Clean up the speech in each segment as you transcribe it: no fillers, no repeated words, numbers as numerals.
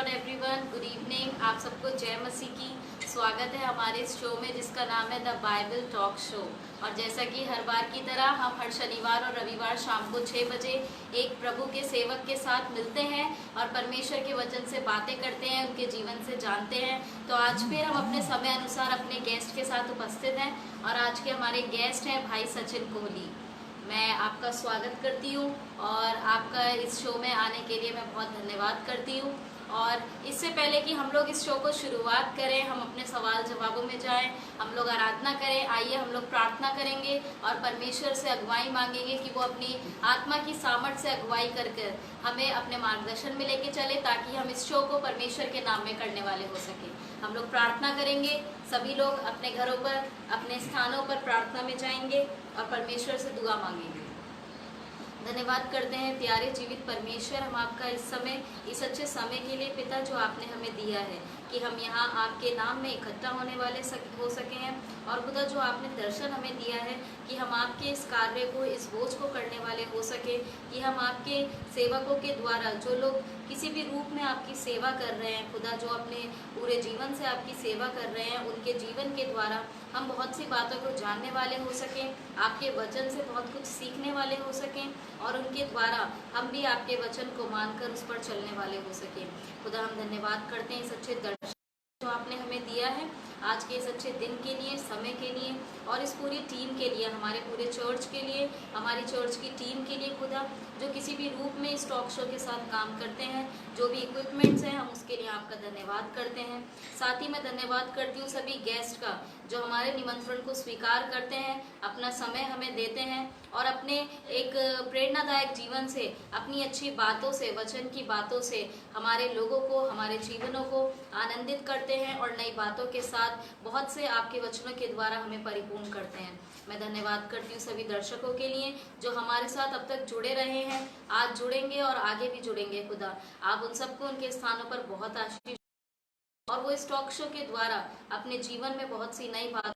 Everyone good evening. आप सबको जय मसीह की। स्वागत है हमारे इस शो में जिसका नाम है द बाइबल टॉक शो। और जैसा कि हर बार की तरह हम हर शनिवार और रविवार शाम को 6 बजे एक प्रभु के सेवक के साथ मिलते हैं और परमेश्वर के वचन से बातें करते हैं, उनके जीवन से जानते हैं। तो आज फिर हम अपने समय अनुसार अपने गेस्ट के साथ उपस्थित हैं और आज के हमारे गेस्ट हैं भाई सचिन कोहली। मैं आपका स्वागत करती हूँ और आपका इस शो में आने के लिए मैं बहुत धन्यवाद करती हूँ। और इससे पहले कि हम लोग इस शो को शुरुआत करें, हम अपने सवाल जवाबों में जाएं, हम लोग आराधना करें। आइए हम लोग प्रार्थना करेंगे और परमेश्वर से अगुवाई मांगेंगे कि वो अपनी आत्मा की सामर्थ से अगुवाई कर कर हमें अपने मार्गदर्शन में लेके चले, ताकि हम इस शो को परमेश्वर के नाम में करने वाले हो सके। हम लोग प्रार्थना करेंगे, सभी लोग अपने घरों पर अपने स्थानों पर प्रार्थना में जाएंगे और परमेश्वर से दुआ मांगेंगे। धन्यवाद करते हैं प्यारे जीवित परमेश्वर, हम आपका इस समय, इस अच्छे समय के लिए पिता जो आपने हमें दिया है कि हम यहाँ आपके नाम में इकट्ठा होने वाले हो सके हैं। और खुदा जो आपने दर्शन हमें दिया है कि हम आपके इस कार्य को, इस बोझ को करने वाले हो सके, कि हम आपके सेवकों के द्वारा जो लोग किसी भी रूप में आपकी सेवा कर रहे हैं, खुदा जो अपने पूरे जीवन से आपकी सेवा कर रहे हैं, उनके जीवन के द्वारा हम बहुत सी बातों को जानने वाले हो सकें, आपके वचन से बहुत कुछ सीखने वाले हो सकें और उनके द्वारा हम भी आपके वचन को मानकर उस पर चलने वाले हो सकें। खुदा हम धन्यवाद करते हैं इस अच्छे दर्शन जो आपने हमें दिया है आज के इस अच्छे दिन के लिए, समय के लिए और इस पूरी टीम के लिए, हमारे पूरे चर्च के लिए, हमारी चर्च की टीम के लिए खुदा, जो किसी भी रूप में इस टॉक शो के साथ काम करते हैं, जो भी इक्विपमेंट्स हैं, हम उसके लिए आपका धन्यवाद करते हैं। साथ ही मैं धन्यवाद करती हूँ सभी गेस्ट का जो हमारे निमंत्रण को स्वीकार करते हैं, अपना समय हमें देते हैं और अपने एक प्रेरणादायक जीवन से, अपनी अच्छी बातों से, वचन की बातों से हमारे लोगों को, हमारे जीवनों को आनंदित करते हैं और नई बातों के साथ बहुत से आपके वचनों के द्वारा हमें परिपूर्ण करते हैं। मैं धन्यवाद करती हूँ सभी दर्शकों के लिए जो हमारे साथ अब तक जुड़े रहे हैं, आज जुड़ेंगे और आगे भी जुड़ेंगे। खुदा आप उन सबको उनके स्थानों पर बहुत आशीष और वो इस टॉक शो के द्वारा अपने जीवन में बहुत सी नई बात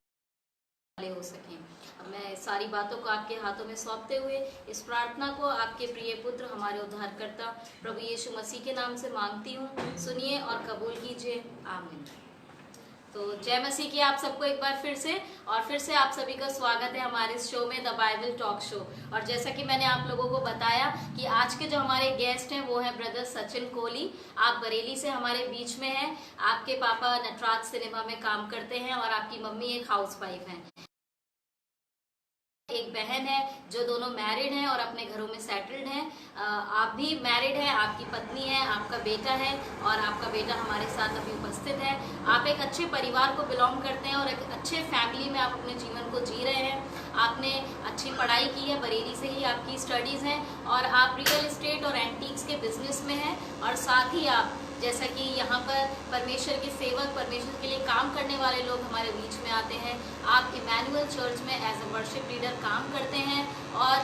हो सकें। मैं सारी बातों को आपके हाथों में सौंपते हुए इस प्रार्थना को आपके प्रिय पुत्र, हमारे उद्धारकर्ता प्रभु यीशु मसीह के नाम से मांगती हूँ, सुनिए और कबूल कीजिए, आमीन। तो जय मसीह की आप सबको एक बार फिर से आप सभी का स्वागत है हमारे इस शो में द बाइबल टॉक शो। और जैसा कि मैंने आप लोगों को बताया कि आज के जो हमारे गेस्ट हैं वो है ब्रदर सचिन कोहली। आप बरेली से हमारे बीच में हैं। आपके पापा नटराज सिनेमा में काम करते हैं और आपकी मम्मी एक हाउसवाइफ हैं। एक बहन है जो दोनों मैरिड हैं और अपने घरों में सेटल्ड हैं। आप भी मैरिड हैं, आपकी पत्नी है, आपका बेटा है और आपका बेटा हमारे साथ अभी उपस्थित है। आप एक अच्छे परिवार को बिलोंग करते हैं और एक अच्छे फैमिली में आप अपने जीवन को जी रहे हैं। आपने अच्छी पढ़ाई की है, बरेली से ही आपकी स्टडीज़ हैं और आप रियल एस्टेट और एंटीक्स के बिजनेस में हैं। और साथ ही आप, जैसा कि यहाँ पर परमेश्वर के सेवक, परमेश्वर के लिए काम करने वाले लोग हमारे बीच में आते हैं, आप इमैनुअल चर्च में एज अ वर्शिप लीडर काम करते हैं और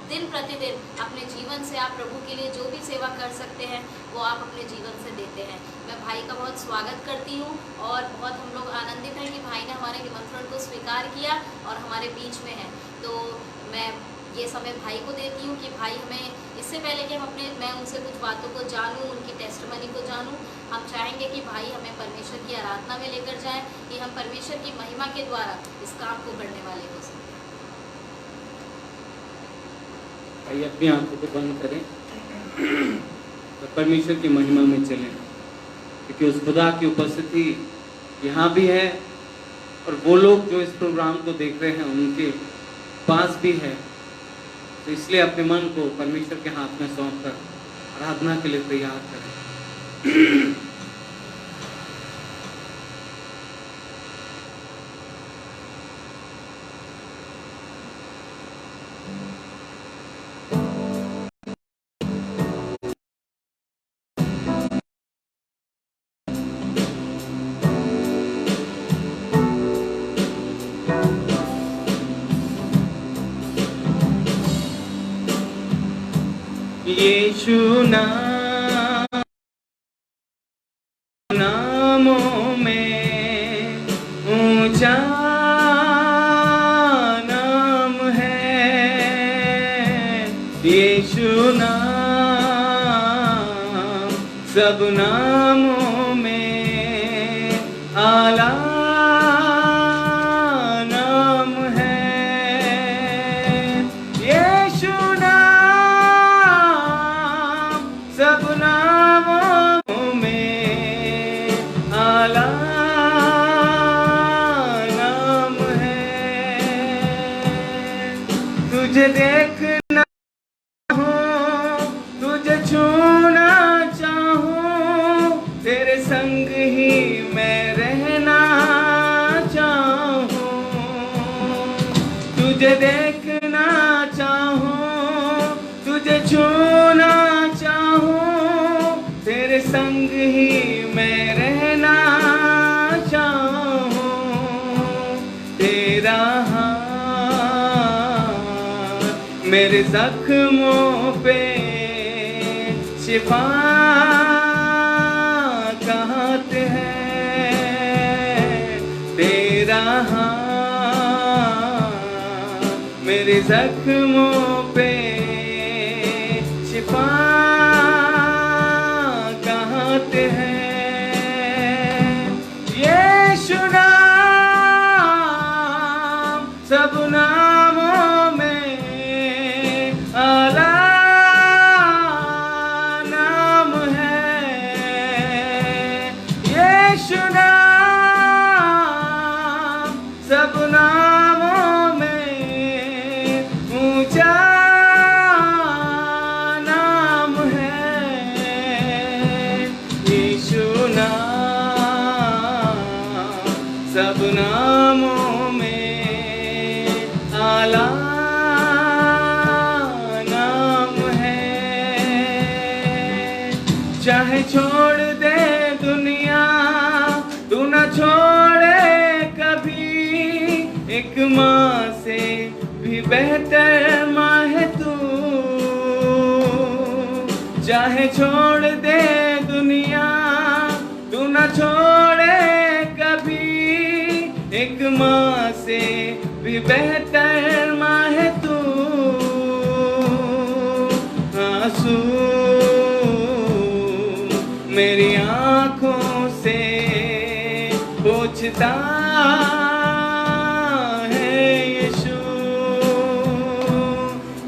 दिन प्रतिदिन अपने जीवन से आप प्रभु के लिए जो भी सेवा कर सकते हैं वो आप अपने जीवन से देते हैं। मैं भाई का बहुत स्वागत करती हूँ और बहुत हम लोग आनंदित हैं कि भाई ने हमारे निमंत्रण को स्वीकार किया और हमारे बीच में है। तो मैं ये समय भाई को देती हूँ कि भाई हमें, इससे पहले कि मैं उनसे कुछ बातों को जानूँ, उनकी टेस्टमनी को जानूँ, हम चाहेंगे कि भाई हमें परमेश्वर की आराधना में लेकर जाएं कि हम परमेश्वर की महिमा के द्वारा इस काम को करने वाले हो सकें। भाई अपनी आंखों को बंद करें तो परमेश्वर की महिमा में चलें, क्योंकि उस खुदा की उपस्थिति यहाँ भी है और वो लोग जो इस प्रोग्राम को देख रहे हैं उनके पास भी है। तो इसलिए अपने मन को परमेश्वर के हाथ में सौंप कर आराधना के लिए तैयार करें। यीशु नामों में ऊंचा नाम है, यीशु नाम सब नामों में आला नाम है यीशु नाम, सब नामों में आला नाम है। तुझे देखना तुझे छूना चाहूं, तेरे संग ही मैं रहना चाहूं। तुझे देखना चाहूं, तुझे छूना चाहूं, तेरे संग ही मैं रहना चाहूं। तेरा हाथ मेरे जख्मों पे शिफा कहते हैं। तेरा हाथ मेरे जख्मों पे शिफा कहते हैं। यीशु नाम, सब नामों में आला नाम है। यीशु नाम, सब नामों में ऊंचा नाम है। यीशु नाम, सब नामों में आला नाम है। चाहे छोड़ दे दुनिया, तू न छोड़े कभी। एक माँ से भी बेहतर माँ है तू। चाहे छोड़ दे दुनिया, तू न छोड़े कभी। एक माँ से भी बेहतर माँ है तू। आंसू मेरी आँखों से पूछता है यीशु।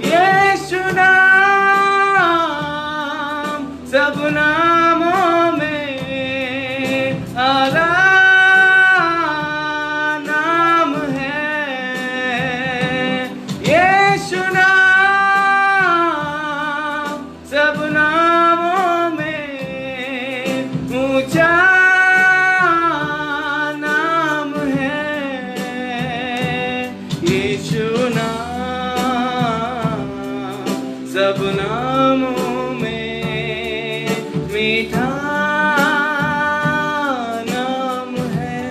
यीशु नाम, सब नामों में आला नाम है। यीशु नाम, सब नामों में ऊंचा नाम है। यीशु नाम, सब नामों में मीठा नाम है।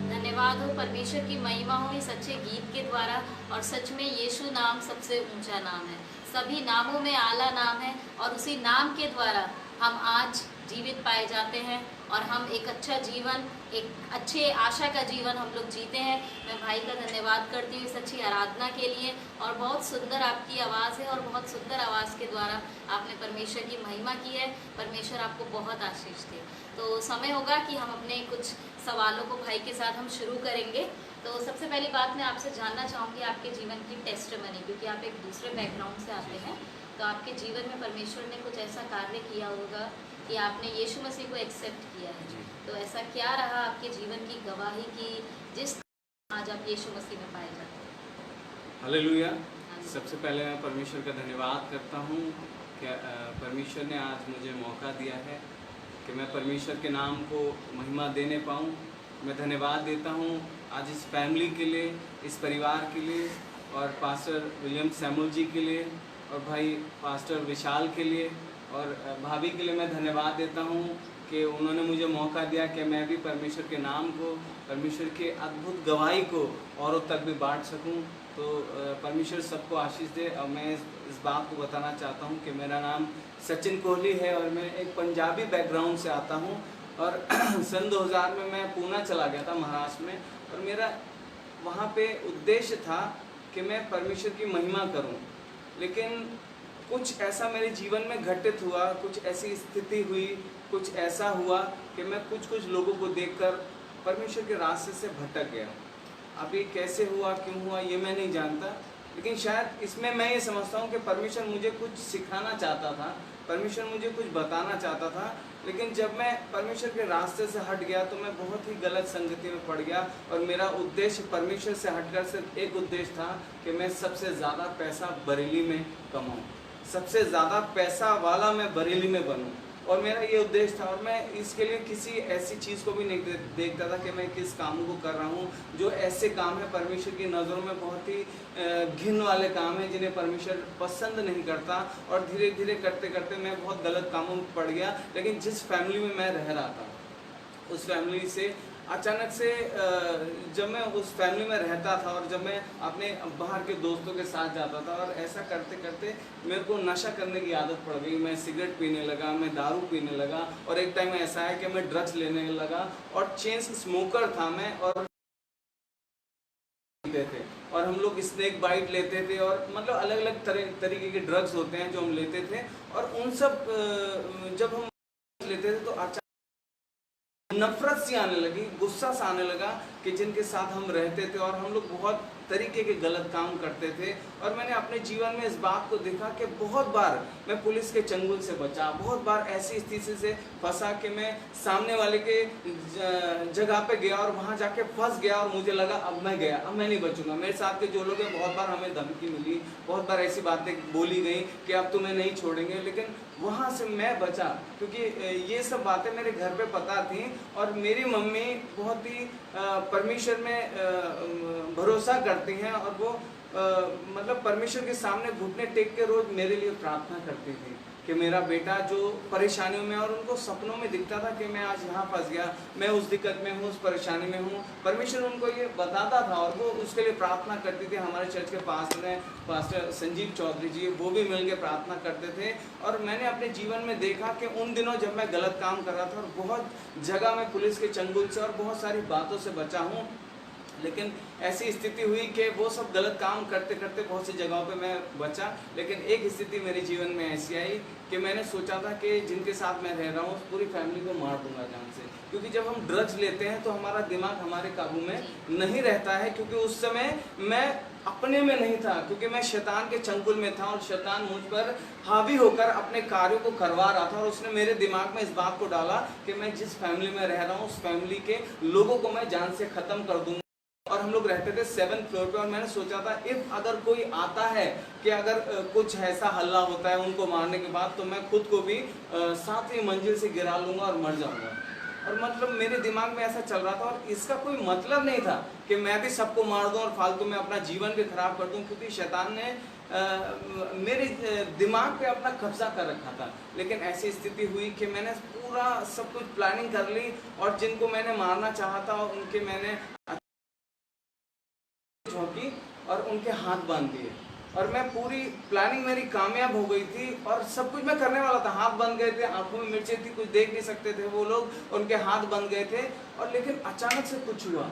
धन्यवाद हो परमेश्वर की महिमा हो इस अच्छे गीत के द्वारा। और सच में यीशु नाम सबसे ऊंचा नाम है, सभी नामों में आला नाम है। और उसी नाम के द्वारा हम आज जीवित पाए जाते हैं और हम एक अच्छा जीवन, एक अच्छे आशा का जीवन हम लोग जीते हैं। मैं भाई का धन्यवाद करती हूँ इस अच्छी आराधना के लिए। और बहुत सुंदर आपकी आवाज़ है और बहुत सुंदर आवाज़ के द्वारा आपने परमेश्वर की महिमा की है। परमेश्वर आपको बहुत आशीष दे। तो समय होगा कि हम अपने कुछ सवालों को भाई के साथ हम शुरू करेंगे। तो सबसे पहली बात मैं आपसे जानना चाहूँगी आपके जीवन की टेस्टिमनी, क्योंकि आप एक दूसरे बैकग्राउंड से आते हैं। तो आपके जीवन में परमेश्वर ने कुछ ऐसा कार्य किया होगा कि आपने यीशु मसीह को एक्सेप्ट किया है। तो ऐसा क्या रहा आपके जीवन की गवाही की जिस आज आप यीशु मसीह में पाए जाते हैं? हालेलुया। सबसे पहले मैं परमेश्वर का धन्यवाद करता हूँ कि परमेश्वर ने आज मुझे मौका दिया है कि मैं परमेश्वर के नाम को महिमा देने पाऊँ। मैं धन्यवाद देता हूँ आज इस फैमिली के लिए, इस परिवार के लिए, और पास्टर विलियम सैमुअल जी के लिए, और भाई पास्टर विशाल के लिए, और भाभी के लिए मैं धन्यवाद देता हूँ कि उन्होंने मुझे मौका दिया कि मैं भी परमेश्वर के नाम को, परमेश्वर के अद्भुत गवाही को औरों तक भी बांट सकूँ। तो परमेश्वर सबको आशीष दे। और मैं इस बात को बताना चाहता हूँ कि मेरा नाम सचिन कोहली है और मैं एक पंजाबी बैकग्राउंड से आता हूँ। और सन 2000 में मैं पूना चला गया था महाराष्ट्र में, और मेरा वहाँ पे उद्देश्य था कि मैं परमेश्वर की महिमा करूँ। लेकिन कुछ ऐसा मेरे जीवन में घटित हुआ, कुछ ऐसी स्थिति हुई, कुछ ऐसा हुआ कि मैं कुछ लोगों को देखकर परमेश्वर के रास्ते से भटक गया। अब ये कैसे हुआ, क्यों हुआ, ये मैं नहीं जानता, लेकिन शायद इसमें मैं ये समझता हूँ कि परमेश्वर मुझे कुछ सिखाना चाहता था, परमेश्वर मुझे कुछ बताना चाहता था। लेकिन जब मैं परमेश्वर के रास्ते से हट गया तो मैं बहुत ही गलत संगति में पड़ गया, और मेरा उद्देश्य परमेश्वर से हटकर सिर्फ एक उद्देश्य था कि मैं सबसे ज़्यादा पैसा बरेली में कमाऊँ, सबसे ज़्यादा पैसा वाला मैं बरेली में बनूँ, और मेरा ये उद्देश्य था। और मैं इसके लिए किसी ऐसी चीज़ को भी नहीं देखता था कि मैं किस काम को कर रहा हूँ, जो ऐसे काम है परमेश्वर की नज़रों में बहुत ही घिन वाले काम है, जिन्हें परमेश्वर पसंद नहीं करता। और धीरे धीरे करते करते मैं बहुत गलत कामों में पड़ गया। लेकिन जिस फैमिली में मैं रह रहा था, उस फैमिली से अचानक से जब मैं उस फैमिली में रहता था और जब मैं अपने बाहर के दोस्तों के साथ जाता था, और ऐसा करते करते मेरे को नशा करने की आदत पड़ गई। मैं सिगरेट पीने लगा, मैं दारू पीने लगा, और एक टाइम ऐसा है कि मैं ड्रग्स लेने लगा, और चेन स्मोकर था मैं, और थे और हम लोग स्नेक बाइट लेते थे, और मतलब अलग अलग तरीके के ड्रग्स होते हैं जो हम लेते थे। और उन सब जब हम लेते थे तो अचानक नफरत सी आने लगी, गुस्सा सा आने लगा कि जिनके साथ हम रहते थे, और हम लोग बहुत तरीके के गलत काम करते थे। और मैंने अपने जीवन में इस बात को देखा कि बहुत बार मैं पुलिस के चंगुल से बचा, बहुत बार ऐसी स्थिति से फंसा कि मैं सामने वाले के जगह पे गया और वहाँ जाके फंस गया, और मुझे लगा अब मैं गया, अब मैं नहीं बचूंगा। मेरे साथ के जो लोग हैं, बहुत बार हमें धमकी मिली, बहुत बार ऐसी बातें बोली गई कि अब तुम्हें नहीं छोड़ेंगे। लेकिन वहाँ से मैं बचा, क्योंकि ये सब बातें मेरे घर पे पता थी, और मेरी मम्मी बहुत ही परमेश्वर में भरोसा करती हैं, और वो मतलब परमेश्वर के सामने घुटने टेक के रोज मेरे लिए प्रार्थना करती थी कि मेरा बेटा जो परेशानियों में, और उनको सपनों में दिखता था कि मैं आज यहाँ फंस गया, मैं उस दिक्कत में हूँ, उस परेशानी में हूँ। परमेश्वर उनको ये बताता था, और वो उसके लिए प्रार्थना करती थी। हमारे चर्च के पास्टर हैं, पास्टर संजीव चौधरी जी, वो भी मिल के प्रार्थना करते थे। और मैंने अपने जीवन में देखा कि उन दिनों जब मैं गलत काम कर रहा था, और बहुत जगह मैं पुलिस के चंगुल से और बहुत सारी बातों से बचा हूँ, लेकिन ऐसी स्थिति हुई कि वो सब गलत काम करते करते बहुत सी जगहों पे मैं बचा। लेकिन एक स्थिति मेरे जीवन में ऐसी आई कि मैंने सोचा था कि जिनके साथ मैं रह रहा हूँ, पूरी फैमिली को मार दूंगा जान से। क्योंकि जब हम ड्रग्स लेते हैं तो हमारा दिमाग हमारे काबू में नहीं रहता है, क्योंकि उस समय मैं अपने में नहीं था, क्योंकि मैं शैतान के चंगुल में था, और शैतान मुझ पर हावी होकर अपने कार्यों को करवा रहा था। और उसने मेरे दिमाग में इस बात को डाला कि मैं जिस फैमिली में रह रहा हूँ, उस फैमिली के लोगों को मैं जान से ख़त्म कर दूंगा। और हम लोग रहते थे 7th फ्लोर पे, और मैंने सोचा था इफ अगर कोई आता है कि अगर कुछ ऐसा हल्ला होता है उनको मारने के बाद, तो मैं खुद को भी 7वीं मंजिल से गिरा लूंगा और मर जाऊंगा। और मतलब मेरे दिमाग में ऐसा चल रहा था, और इसका कोई मतलब नहीं था कि मैं भी सबको मार दूं और फालतू में अपना जीवन भी खराब कर दूं, क्योंकि शैतान ने मेरे दिमाग पे अपना कब्जा कर रखा था। लेकिन ऐसी स्थिति हुई कि मैंने पूरा सब कुछ प्लानिंग कर ली, और जिनको मैंने मारना चाहा था उनके मैंने झोंकी और उनके हाथ बांध दिए। और मैं पूरी प्लानिंग मेरी कामयाब हो गई थी, और सब कुछ मैं करने वाला था। हाथ बंद गए थे, आंखों में मिर्चें थी, कुछ देख नहीं सकते थे वो लोग, उनके हाथ बंद गए थे। और लेकिन अचानक से कुछ हुआ,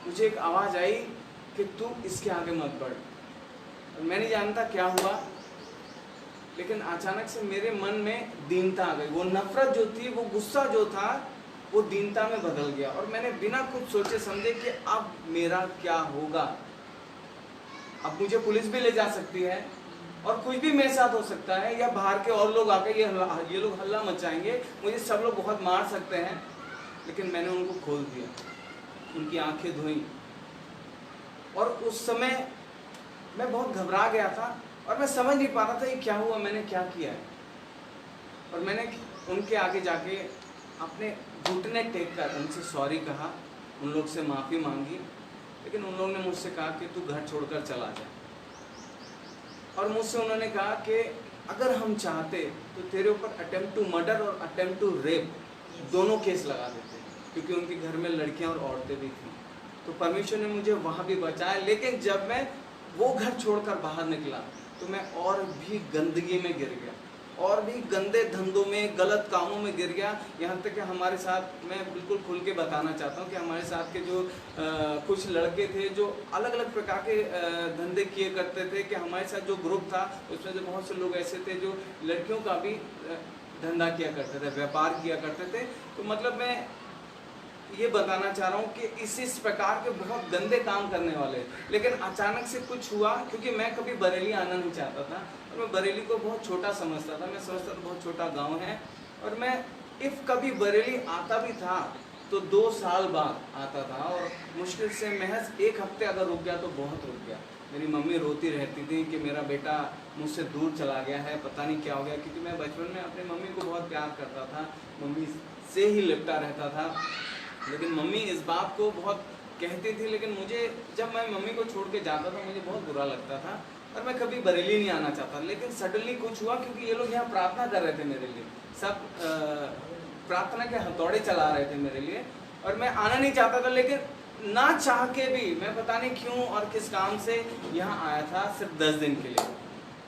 मुझे एक आवाज़ आई कि तू इसके आगे मत बढ़। मैं नहीं जानता क्या हुआ, लेकिन अचानक से मेरे मन में दीनता आ गई। वो नफरत जो थी, वो गुस्सा जो था, वो दीनता में बदल गया। और मैंने बिना कुछ सोचे समझे कि अब मेरा क्या होगा, अब मुझे पुलिस भी ले जा सकती है, और कुछ भी मेरे साथ हो सकता है, या बाहर के और लोग आके ये लोग हल्ला मचाएंगे, मुझे सब लोग बहुत मार सकते हैं। लेकिन मैंने उनको खोल दिया, उनकी आंखें धोई, और उस समय मैं बहुत घबरा गया था, और मैं समझ नहीं पा रहा था ये क्या हुआ, मैंने क्या किया है। और मैंने उनके आगे जाके अपने घुटने टेक कर उनसे सॉरी कहा, उन लोग से माफ़ी मांगी। लेकिन उन लोगों ने मुझसे कहा कि तू घर छोड़कर चला जा। और मुझसे उन्होंने कहा कि अगर हम चाहते तो तेरे ऊपर अटेम्प्ट टू मर्डर और अटेम्प्ट टू रेप दोनों केस लगा देते, क्योंकि उनके घर में लड़कियां और औरतें भी थीं। तो परमेश्वर ने मुझे वहाँ भी बचाया। लेकिन जब मैं वो घर छोड़कर बाहर निकला तो मैं और भी गंदगी में गिर गया, और भी गंदे धंधों में, गलत कामों में गिर गया। यहाँ तक कि हमारे साथ, मैं बिल्कुल खुल के बताना चाहता हूँ कि हमारे साथ के जो कुछ लड़के थे जो अलग अलग प्रकार के धंधे किए करते थे, कि हमारे साथ जो ग्रुप था उसमें से बहुत से लोग ऐसे थे जो लड़कियों का भी धंधा किया करते थे, व्यापार किया करते थे। तो मतलब मैं ये बताना चाह रहा हूँ कि इस प्रकार के बहुत गंदे काम करने वाले, लेकिन अचानक से कुछ हुआ, क्योंकि मैं कभी बरेली आना नहीं चाहता था और मैं बरेली को बहुत छोटा समझता था। मैं समझता था बहुत छोटा गांव है, और मैं इफ़ कभी बरेली आता भी था तो 2 साल बाद आता था, और मुश्किल से महज 1 हफ्ते अगर रुक गया तो बहुत रुक गया। मेरी मम्मी रोती रहती थी कि मेरा बेटा मुझसे दूर चला गया है, पता नहीं क्या हो गया, क्योंकि मैं बचपन में अपनी मम्मी को बहुत प्यार करता था, मम्मी से ही लिपटा रहता था। लेकिन मम्मी इस बात को बहुत कहती थी, लेकिन मुझे, जब मैं मम्मी को छोड़ के जाता था मुझे बहुत बुरा लगता था, और मैं कभी बरेली नहीं आना चाहता। लेकिन सडनली कुछ हुआ, क्योंकि ये लोग यहाँ प्रार्थना कर रहे थे मेरे लिए, सब प्रार्थना के हथौड़े चला रहे थे मेरे लिए, और मैं आना नहीं चाहता था। लेकिन ना चाह के भी मैं पता नहीं क्यों और किस काम से यहाँ आया था, सिर्फ 10 दिन के लिए।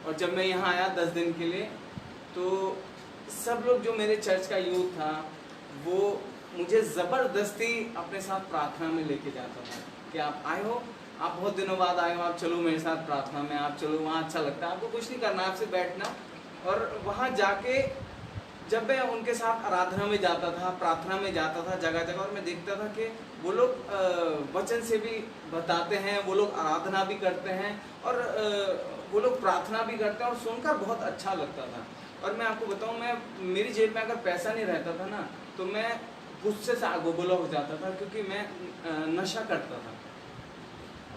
और जब मैं यहाँ आया 10 दिन के लिए, तो सब लोग, जो मेरे चर्च का यूथ था, वो मुझे ज़बरदस्ती अपने साथ प्रार्थना में लेके जाता था कि आप आए हो, आप बहुत दिनों बाद आए हो, आप चलो मेरे साथ प्रार्थना में, आप चलो, वहाँ अच्छा लगता है, आपको कुछ नहीं करना, आपसे बैठना। और वहाँ जाके जब मैं उनके साथ आराधना में जाता था, प्रार्थना में जाता था जगह जगह, और मैं देखता था कि वो लोग वचन से भी बताते हैं, वो लोग आराधना भी करते हैं, और वो लोग प्रार्थना भी करते हैं, और सुनकर बहुत अच्छा लगता था। और मैं आपको बताऊं, मैं, मेरी जेब में अगर पैसा नहीं रहता था ना, तो मैं गुस्से से आगोगोला हो जाता था, क्योंकि मैं नशा करता था।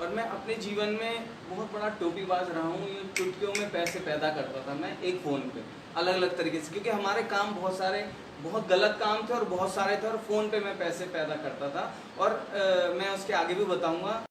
और मैं अपने जीवन में बहुत बड़ा टोपीबाज रहा हूँ, ये चुटकियों में पैसे पैदा करता था मैं एक फ़ोन पे, अलग अलग तरीके से, क्योंकि हमारे काम बहुत सारे, बहुत गलत काम थे और बहुत सारे थे, और फ़ोन पे मैं पैसे पैदा करता था। और मैं उसके आगे भी बताऊँगा,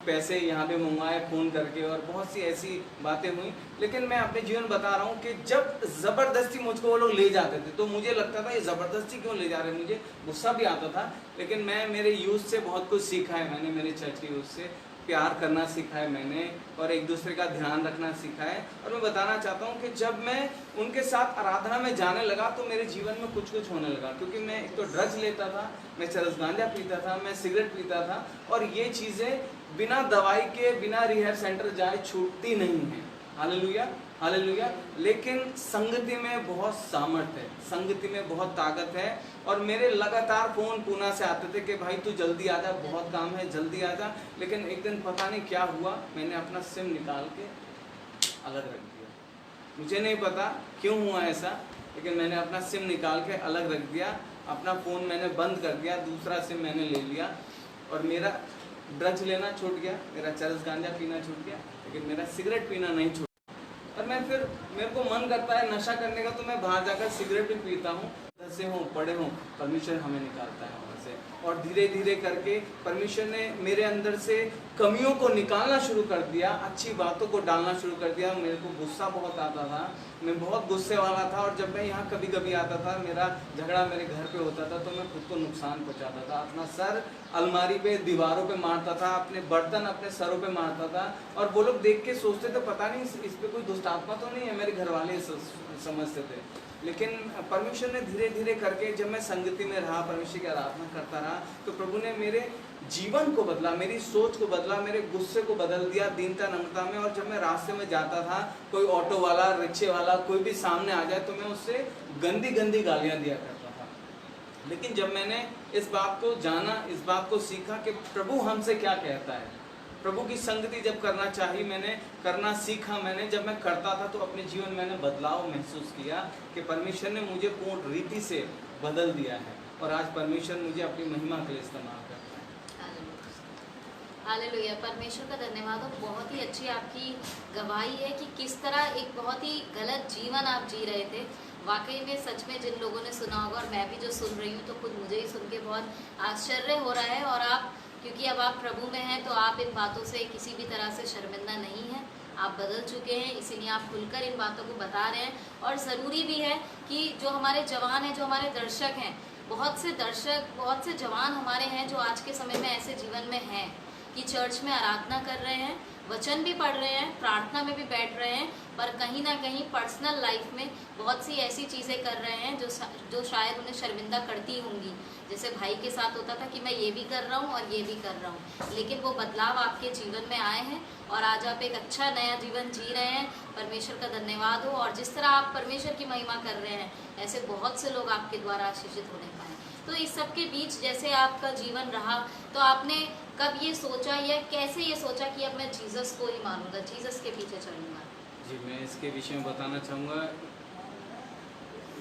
पैसे यहाँ पे मंगवाए फ़ोन करके, और बहुत सी ऐसी बातें हुई। लेकिन मैं अपने जीवन बता रहा हूँ कि जब ज़बरदस्ती मुझको वो लोग ले जाते थे, तो मुझे लगता था ये ज़बरदस्ती क्यों ले जा रहे हैं, मुझे गुस्सा भी आता था। लेकिन मैं मेरे यूथ से बहुत कुछ सीखा है मैंने, मेरे चर्च के यूथ से प्यार करना सीखा है मैंने, और एक दूसरे का ध्यान रखना सीखा है। और मैं बताना चाहता हूँ कि जब मैं उनके साथ आराधना में जाने लगा, तो मेरे जीवन में कुछ कुछ होने लगा, क्योंकि मैं एक तो ड्रग्स लेता था, मैं चरस गांजा पीता था, मैं सिगरेट पीता था, और ये चीज़ें बिना दवाई के, बिना रिहैब सेंटर जाए छूटती नहीं है। Hallelujah, hallelujah. लेकिन संगति में बहुत सामर्थ्य है, संगति में बहुत ताकत है। और मेरे लगातार फ़ोन पूना से आते थे कि भाई तू जल्दी आ जा, बहुत काम है, जल्दी आ जा। लेकिन एक दिन पता नहीं क्या हुआ, मैंने अपना सिम निकाल के अलग रख दिया। मुझे नहीं पता क्यों हुआ ऐसा, लेकिन मैंने अपना सिम निकाल के अलग रख दिया, अपना फ़ोन मैंने बंद कर दिया, दूसरा सिम मैंने ले लिया, और मेरा ड्रग्स लेना छूट गया, मेरा चरस गांजा पीना छूट गया, लेकिन मेरा सिगरेट पीना नहीं छूट। और मैं फिर, मेरे को मन करता है नशा करने का, तो मैं बाहर जाकर सिगरेट भी पीता हूँ, धसे हों पड़े हों, परमेश्वर हमें निकालता है वहाँ से। और धीरे धीरे करके परमेश्वर ने मेरे अंदर से कमियों को निकालना शुरू कर दिया, अच्छी बातों को डालना शुरू कर दिया। मेरे को गुस्सा बहुत आता था, मैं बहुत गुस्से वाला था, और जब मैं यहाँ कभी कभी आता था, मेरा झगड़ा मेरे घर पे होता था, तो मैं खुद को नुकसान पहुँचाता था, अपना सर अलमारी पे, दीवारों पे मारता था, अपने बर्तन अपने सरों पे मारता था। और वो लोग देख के सोचते थे पता नहीं इस पे कोई दुष्ट आत्मा तो नहीं है, मेरे घर वाले समझते थे। लेकिन परमेश्वर ने धीरे धीरे करके, जब मैं संगति में रहा, परमेश्वर की आराधना करता रहा, तो प्रभु ने मेरे जीवन को बदला, मेरी सोच को बदला, मेरे गुस्से को बदल दिया दीनता नम्रता में। और जब मैं रास्ते में जाता था, कोई ऑटो वाला, रिक्शे वाला, कोई भी सामने आ जाए, तो मैं उससे गंदी गंदी गालियाँ दिया करता था। लेकिन जब मैंने इस बात को जाना, इस बात को सीखा कि प्रभु हमसे क्या कहता है, प्रभु की संगति जब करना चाहिए, मैंने करना सीखा। मैंने जब मैं करता था, तो अपने जीवन में मैंने बदलाव महसूस किया कि परमेश्वर ने मुझे पूर्ण रीति से बदल दिया है, और आज परमेश्वर मुझे अपनी महिमा के लिए इस्तेमाल करता है। हालेलुया, परमेश्वर का धन्यवाद। और बहुत ही अच्छी आपकी गवाही है कि किस तरह एक बहुत ही गलत जीवन आप जी रहे थे। वाकई में, सच में, जिन लोगों ने सुना होगा, और मैं भी जो सुन रही हूँ, तो खुद मुझे ही सुन के बहुत आश्चर्य हो रहा है। और आप, क्योंकि अब आप प्रभु में हैं, तो आप इन बातों से किसी भी तरह से शर्मिंदा नहीं हैं, आप बदल चुके हैं, इसीलिए आप खुलकर इन बातों को बता रहे हैं। और ज़रूरी भी है कि जो हमारे जवान हैं, जो हमारे दर्शक हैं, बहुत से दर्शक, बहुत से जवान हमारे हैं जो आज के समय में ऐसे जीवन में हैं कि चर्च में आराधना कर रहे हैं, वचन भी पढ़ रहे हैं, प्रार्थना में भी बैठ रहे हैं, पर कहीं ना कहीं पर्सनल लाइफ में बहुत सी ऐसी चीज़ें कर रहे हैं जो शायद उन्हें शर्मिंदा करती होंगी। जैसे भाई के साथ होता था कि मैं ये भी कर रहा हूँ और ये भी कर रहा हूँ, लेकिन वो बदलाव आपके जीवन में आए हैं और आज आप एक अच्छा नया जीवन जी रहे हैं। परमेश्वर का धन्यवाद हो। और जिस तरह आप परमेश्वर की महिमा कर रहे हैं, ऐसे बहुत से लोग आपके द्वारा आशीषित होने पाए। तो इस सब के बीच जैसे आपका जीवन रहा, तो आपने कब ये सोचा या कैसे ये सोचा कि अब मैं जीसस को ही मानूंगा, जीसस के पीछे चलूंगा? जी, मैं इसके विषय में बताना चाहूँगा।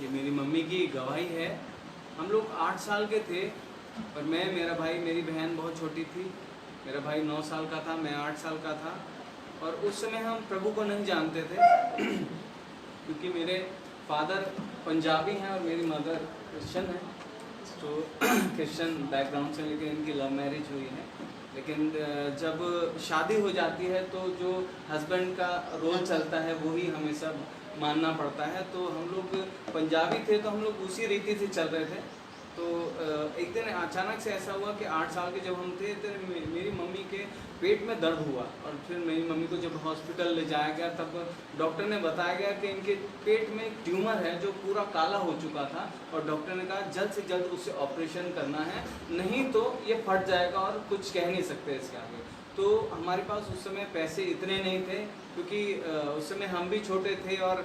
ये मेरी मम्मी की गवाही है। हम लोग 8 साल के थे और मैं, मेरा भाई, मेरी बहन बहुत छोटी थी। मेरा भाई 9 साल का था, मैं 8 साल का था। और उस समय हम प्रभु को नहीं जानते थे क्योंकि मेरे फादर पंजाबी हैं और मेरी मदर क्रिश्चियन है, तो क्रिश्चियन बैकग्राउंड से, लेकिन इनकी लव मैरिज हुई है। लेकिन जब शादी हो जाती है तो जो हस्बैंड का रोल चलता है वही हमेशा मानना पड़ता है। तो हम लोग पंजाबी थे तो हम लोग उसी रीति से चल रहे थे। तो एक दिन अचानक से ऐसा हुआ कि 8 साल के जब हम थे तो मेरी मम्मी के पेट में दर्द हुआ और फिर मेरी मम्मी को जब हॉस्पिटल ले जाया गया तब डॉक्टर ने बताया गया कि इनके पेट में एक ट्यूमर है जो पूरा काला हो चुका था और डॉक्टर ने कहा जल्द से जल्द उससे ऑपरेशन करना है, नहीं तो ये फट जाएगा और कुछ कह नहीं सकते इसके आगे। तो हमारे पास उस समय पैसे इतने नहीं थे क्योंकि उस समय हम भी छोटे थे और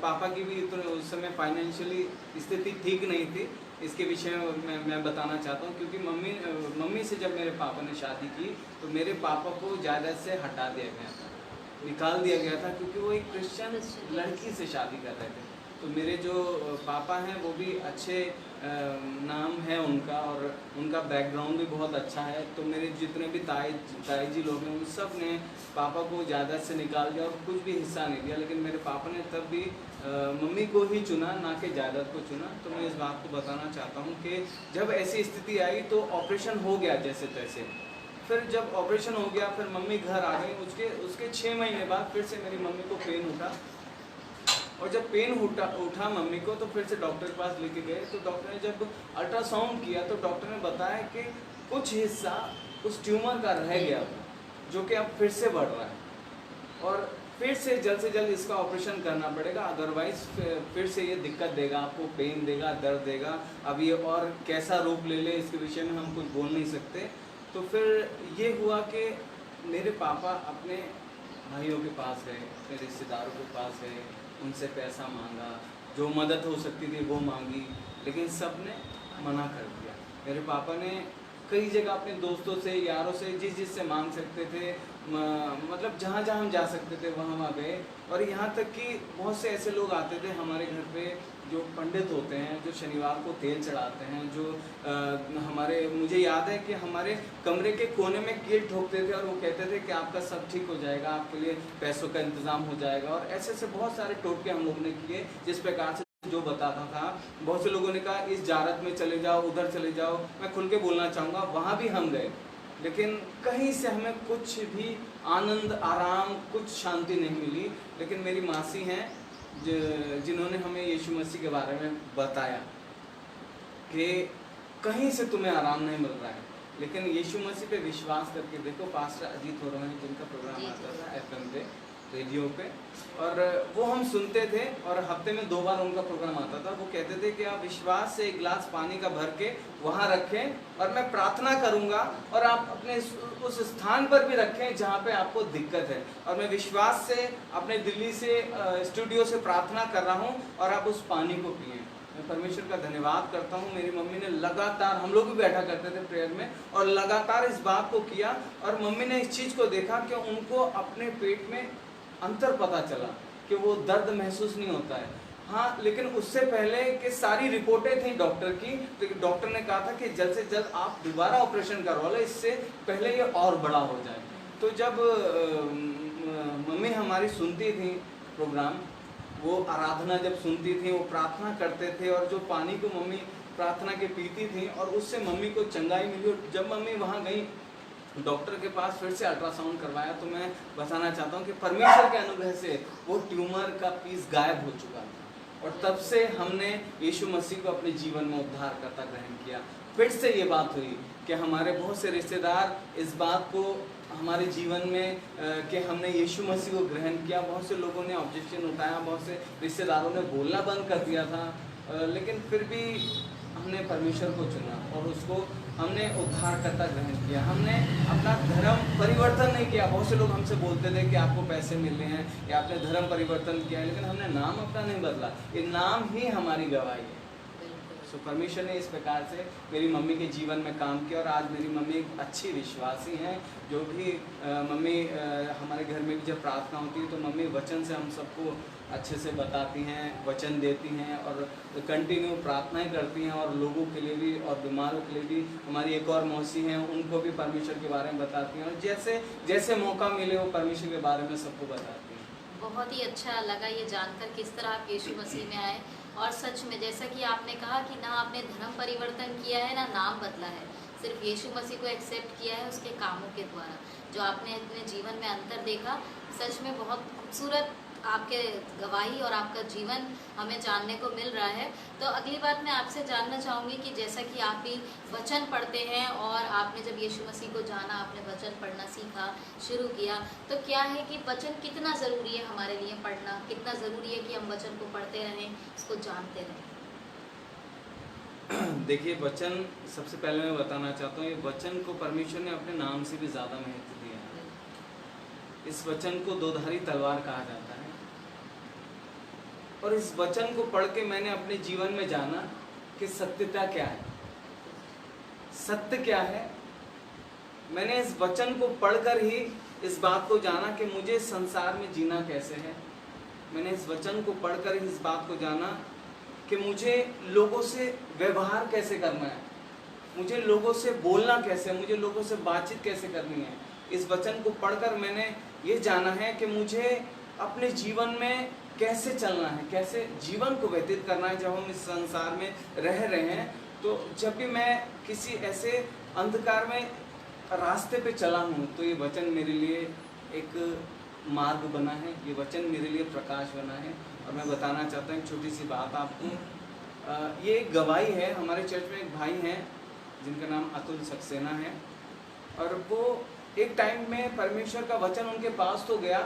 पापा की भी उस समय फाइनेंशियली स्थिति ठीक नहीं थी। इसके विषय में मैं बताना चाहता हूँ क्योंकि मम्मी से जब मेरे पापा ने शादी की तो मेरे पापा को जायदाद से हटा दिया गया था, निकाल दिया गया था क्योंकि वो एक क्रिश्चियन लड़की से शादी कर रहे थे। तो मेरे जो पापा हैं वो भी अच्छे नाम है उनका और उनका बैकग्राउंड भी बहुत अच्छा है। तो मेरे जितने भी ताई जी लोग हैं उन सब ने पापा को जायदाद से निकाल दिया और कुछ भी हिस्सा नहीं दिया, लेकिन मेरे पापा ने तब भी मम्मी को ही चुना, ना कि जायदाद को चुना। तो मैं इस बात को बताना चाहता हूँ कि जब ऐसी स्थिति आई तो ऑपरेशन हो गया जैसे तैसे। फिर जब ऑपरेशन हो गया फिर मम्मी घर आ गई। उसके 6 महीने बाद फिर से मेरी मम्मी को पेन उठा और जब पेन उठा मम्मी को तो फिर से डॉक्टर के पास लेके गए। तो डॉक्टर ने जब अल्ट्रासाउंड किया तो डॉक्टर ने बताया कि कुछ हिस्सा उस ट्यूमर का रह गया जो कि अब फिर से बढ़ रहा है और फिर से जल्द इसका ऑपरेशन करना पड़ेगा, अदरवाइज फिर से ये दिक्कत देगा, आपको पेन देगा, दर्द देगा। अब ये और कैसा रूप ले ले इसके विषय में हम कुछ बोल नहीं सकते। तो फिर ये हुआ कि मेरे पापा अपने भाइयों के पास गए, अपने रिश्तेदारों के पास गए, उनसे पैसा मांगा, जो मदद हो सकती थी वो मांगी, लेकिन सब ने मना कर दिया। मेरे पापा ने कई जगह अपने दोस्तों से, यारों से, जिससे मांग सकते थे, मतलब जहाँ हम जा सकते थे वहाँ गए। और यहाँ तक कि बहुत से ऐसे लोग आते थे हमारे घर पे जो पंडित होते हैं, जो शनिवार को तेल चढ़ाते हैं, जो मुझे याद है कि हमारे कमरे के कोने में कील ठोकते थे और वो कहते थे कि आपका सब ठीक हो जाएगा, आपके लिए पैसों का इंतज़ाम हो जाएगा। और ऐसे बहुत सारे टोटके हम लोगों ने किए जिस प्रकार से जो बताता था। बहुत से लोगों ने कहा इस जारत में चले जाओ, उधर चले जाओ। मैं खुल के बोलना चाहूँगा, वहाँ भी हम गए, लेकिन कहीं से हमें कुछ भी आनंद, आराम, कुछ शांति नहीं मिली। लेकिन मेरी मासी हैं जिन्होंने हमें यीशु मसीह के बारे में बताया कि कहीं से तुम्हें आराम नहीं मिल रहा है, लेकिन यीशु मसीह पे विश्वास करके देखो। पास्टर अजीत हो रहे हैं जिनका प्रोग्राम आता था FM पे, रेडियो पे, और वो हम सुनते थे और हफ्ते में 2 बार उनका प्रोग्राम आता था। वो कहते थे कि आप विश्वास से एक गिलास पानी का भर के वहाँ रखें और मैं प्रार्थना करूँगा और आप अपने उस स्थान पर भी रखें जहाँ पे आपको दिक्कत है। और मैं विश्वास से अपने दिल्ली से स्टूडियो से प्रार्थना कर रहा हूँ और आप उस पानी को पिएँ। मैं परमेश्वर का धन्यवाद करता हूँ। मेरी मम्मी ने लगातार, हम लोग भी बैठा करते थे प्रेयर में, और लगातार इस बात को किया और मम्मी ने इस चीज़ को देखा कि उनको अपने पेट में अंतर पता चला कि वो दर्द महसूस नहीं होता है। हाँ, लेकिन उससे पहले कि सारी रिपोर्टें थी डॉक्टर की, तो डॉक्टर ने कहा था कि जल्द से जल्द आप दोबारा ऑपरेशन करवा लो, इससे पहले ये और बड़ा हो जाए। तो जब मम्मी हमारी सुनती थी प्रोग्राम, वो आराधना जब सुनती थी, वो प्रार्थना करते थे और जो पानी को मम्मी प्रार्थना के पीती थी और उससे मम्मी को चंगाई मिली। और जब मम्मी वहाँ गई डॉक्टर के पास, फिर से अल्ट्रासाउंड करवाया, तो मैं बताना चाहता हूँ कि परमेश्वर के अनुग्रह से वो ट्यूमर का पीस गायब हो चुका था। और तब से हमने यीशु मसीह को अपने जीवन में उद्धारकर्ता ग्रहण किया। फिर से ये बात हुई कि हमारे बहुत से रिश्तेदार इस बात को हमारे जीवन में कि हमने यीशु मसीह को ग्रहण किया, बहुत से लोगों ने ऑब्जेक्शन उठाया, बहुत से रिश्तेदारों ने बोलना बंद कर दिया था, लेकिन फिर भी हमने परमेश्वर को चुना और उसको हमने उद्धारकर्ता ग्रहण किया। हमने अपना धर्म परिवर्तन नहीं किया। बहुत से लोग हमसे बोलते थे कि आपको पैसे मिल रहे हैं या आपने धर्म परिवर्तन किया है, लेकिन हमने नाम अपना नहीं बदला। ये नाम ही हमारी गवाही है। तो परमेश्वर ने इस प्रकार से मेरी मम्मी के जीवन में काम किया और आज मेरी मम्मी एक अच्छी विश्वासी हैं। जो भी मम्मी हमारे घर में भी जब प्रार्थना होती है तो मम्मी वचन से हम सबको अच्छे से बताती हैं, वचन देती हैं और कंटिन्यू प्रार्थनाएं करती हैं और लोगों के लिए भी और बीमारों के लिए भी। हमारी एक और मौसी हैं, उनको भी परमेश्वर के बारे में बताती हैं और जैसे जैसे मौका मिले वो परमेश्वर के बारे में सबको बताती हैं। बहुत ही अच्छा लगा ये जानकर किस तरह आप यीशु मसीह में आए। और सच में जैसा कि आपने कहा कि ना आपने धर्म परिवर्तन किया है ना नाम बदला है, सिर्फ यीशु मसीह को एक्सेप्ट किया है उसके कामों के द्वारा। जो आपने अपने जीवन में अंतर देखा, सच में बहुत खूबसूरत आपके गवाही और आपका जीवन हमें जानने को मिल रहा है। तो अगली बात मैं आपसे जानना चाहूँगी कि जैसा कि आप भी वचन पढ़ते हैं और आपने जब यीशु मसीह को जाना, आपने वचन पढ़ना सीखा, शुरू किया, तो क्या है कि वचन कितना ज़रूरी है हमारे लिए पढ़ना? कितना ज़रूरी है कि हम वचन को पढ़ते रहें, उसको जानते रहें? देखिए, वचन सबसे पहले मैं बताना चाहता हूँ, ये वचन को परमेश्वर ने अपने नाम से भी ज़्यादा महत्व दिया है। इस वचन को दोधारी तलवार कहा जाता है और इस वचन को पढ़ के मैंने अपने जीवन में जाना कि सत्यता क्या है, सत्य क्या है। मैंने इस वचन को पढ़कर ही इस बात को जाना कि मुझे संसार में जीना कैसे है। मैंने इस वचन को पढ़कर ही इस बात को जाना कि मुझे लोगों से व्यवहार कैसे करना है, मुझे लोगों से बोलना कैसे, मुझे लोगों से बातचीत कैसे करनी है। इस वचन को पढ़कर मैंने ये जाना है कि मुझे अपने जीवन में कैसे चलना है, कैसे जीवन को व्यतीत करना है। जब हम इस संसार में रह रहे हैं तो जब भी मैं किसी ऐसे अंधकार में रास्ते पे चला हूँ तो ये वचन मेरे लिए एक मार्ग बना है, ये वचन मेरे लिए प्रकाश बना है। और मैं बताना चाहता हूँ एक छोटी सी बात आपको। ये एक गवाही है। हमारे चर्च में एक भाई हैं जिनका नाम अतुल सक्सेना है और वो एक टाइम में परमेश्वर का वचन उनके पास तो गया,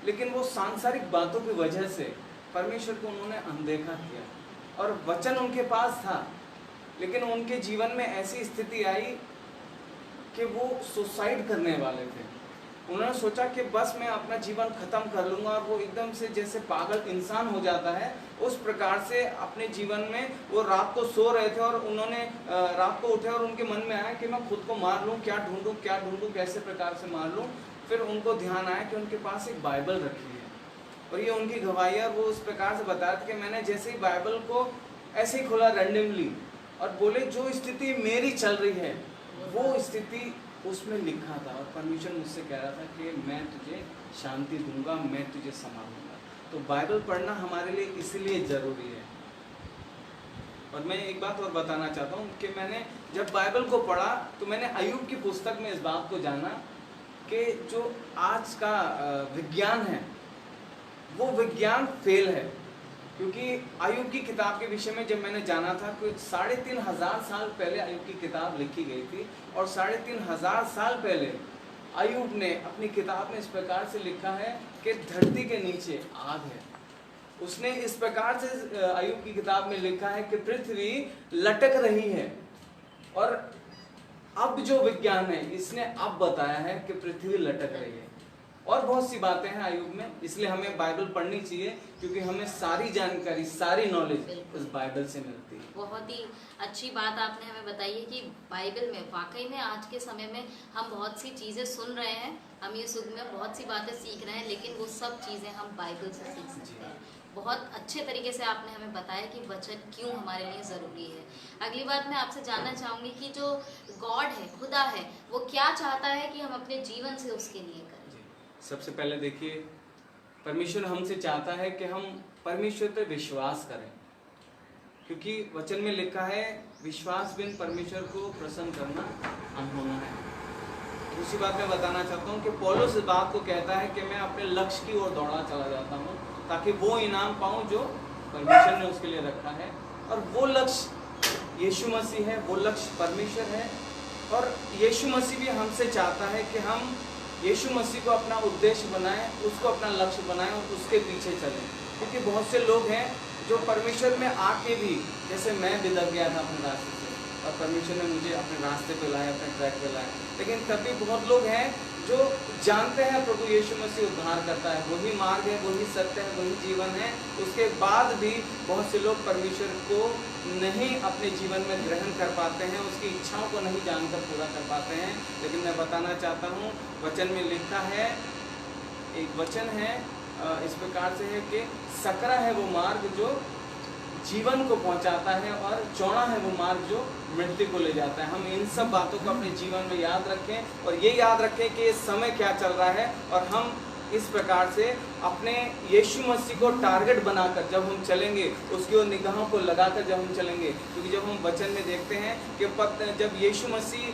लेकिन वो सांसारिक बातों की वजह से परमेश्वर को उन्होंने अनदेखा किया। और वचन उनके पास था, लेकिन उनके जीवन में ऐसी स्थिति आई कि वो सुसाइड करने वाले थे। उन्होंने सोचा कि बस मैं अपना जीवन खत्म कर लूँगा और वो एकदम से जैसे पागल इंसान हो जाता है उस प्रकार से अपने जीवन में वो रात को सो रहे थे और उन्होंने रात को उठे और उनके मन में आया कि मैं खुद को मार लूँ, क्या ढूंढूँ, कैसे प्रकार से मार लूँ। फिर उनको ध्यान आया कि उनके पास एक बाइबल रखी है और ये उनकी गवाही है। और वो उस प्रकार से बताया था कि मैंने जैसे ही बाइबल को ऐसे ही खोला रैंडमली और बोले जो स्थिति मेरी चल रही है वो स्थिति उसमें लिखा था और परमेश्वर मुझसे कह रहा था कि मैं तुझे शांति दूंगा, मैं तुझे संभालूंगा। तो बाइबल पढ़ना हमारे लिए इसलिए ज़रूरी है। और मैं एक बात और बताना चाहता हूँ कि मैंने जब बाइबल को पढ़ा तो मैंने अय्यूब की पुस्तक में इस बात को जाना कि जो आज का विज्ञान है वो विज्ञान फेल है। क्योंकि अय्यूब की किताब के विषय में जब मैंने जाना था कि 3500 साल पहले अय्यूब की किताब लिखी गई थी और 3500 साल पहले अय्यूब ने अपनी किताब में इस प्रकार से लिखा है कि धरती के नीचे आग है। उसने इस प्रकार से अय्यूब की किताब में लिखा है कि पृथ्वी लटक रही है। और अब जो विज्ञान है इसने अब बताया है कि पृथ्वी लटक रही है। और बहुत सी बातें हैं अय्यूब में, इसलिए हमें बाइबल पढ़नी चाहिए क्योंकि हमें सारी जानकारी, सारी नॉलेज इस बाइबल से मिलती है। बहुत ही अच्छी बात आपने हमें बताई है कि बाइबल में वाकई में आज के समय में हम बहुत सी चीज़ें सुन रहे हैं, हम इस युग में बहुत सी बातें सीख रहे हैं, लेकिन वो सब चीज़ें हम बाइबल से सीख सकते हैं। बहुत अच्छे तरीके से आपने हमें बताया कि वचन क्यों हमारे लिए ज़रूरी है। अगली बात मैं आपसे जानना चाहूँगी कि जो गॉड है, खुदा है, वो क्या चाहता है कि हम अपने जीवन से उसके लिए करें? सबसे पहले देखिए, परमेश्वर हमसे चाहता है कि हम परमेश्वर पर विश्वास करें, क्योंकि वचन में लिखा है विश्वास बिन परमेश्वर को प्रसन्न करना अनहोना है। दूसरी बात मैं बताना चाहता हूँ कि पौलुस इस बात को कहता है कि मैं अपने लक्ष्य की ओर दौड़ा चला जाता हूँ ताकि वो इनाम पाऊँ जो परमेश्वर ने उसके लिए रखा है। और वो लक्ष्य यीशु मसीह है, वो लक्ष्य परमेश्वर है। और यीशु मसीह भी हमसे चाहता है कि हम यीशु मसीह को अपना उद्देश्य बनाएं, उसको अपना लक्ष्य बनाएं और उसके पीछे चलें। क्योंकि बहुत से लोग हैं जो परमेश्वर में आके भी, जैसे मैं बिदक गया था अपने रास्ते से और परमेश्वर ने मुझे अपने रास्ते पे लाया, अपने ट्रैक पे लाया, लेकिन तभी बहुत लोग हैं जो जानते हैं प्रभु यीशु मसीह उद्धार करता है, वही मार्ग है, वही सत्य है, वही जीवन है, उसके बाद भी बहुत से लोग परमेश्वर को नहीं अपने जीवन में ग्रहण कर पाते हैं, उसकी इच्छाओं को नहीं जानकर पूरा कर पाते हैं। लेकिन मैं बताना चाहता हूँ, वचन में लिखा है, एक वचन है इस प्रकार से है कि सकरा है वो मार्ग जो जीवन को पहुंचाता है और चौड़ा है वो मार्ग जो मृत्यु को ले जाता है। हम इन सब बातों को अपने जीवन में याद रखें और ये याद रखें कि इस समय क्या चल रहा है और हम इस प्रकार से अपने यीशु मसीह को टारगेट बनाकर जब हम चलेंगे, उसकी ओर निगाहों को लगाकर जब हम चलेंगे, क्योंकि जब हम वचन में देखते हैं कि जब यीशु मसीह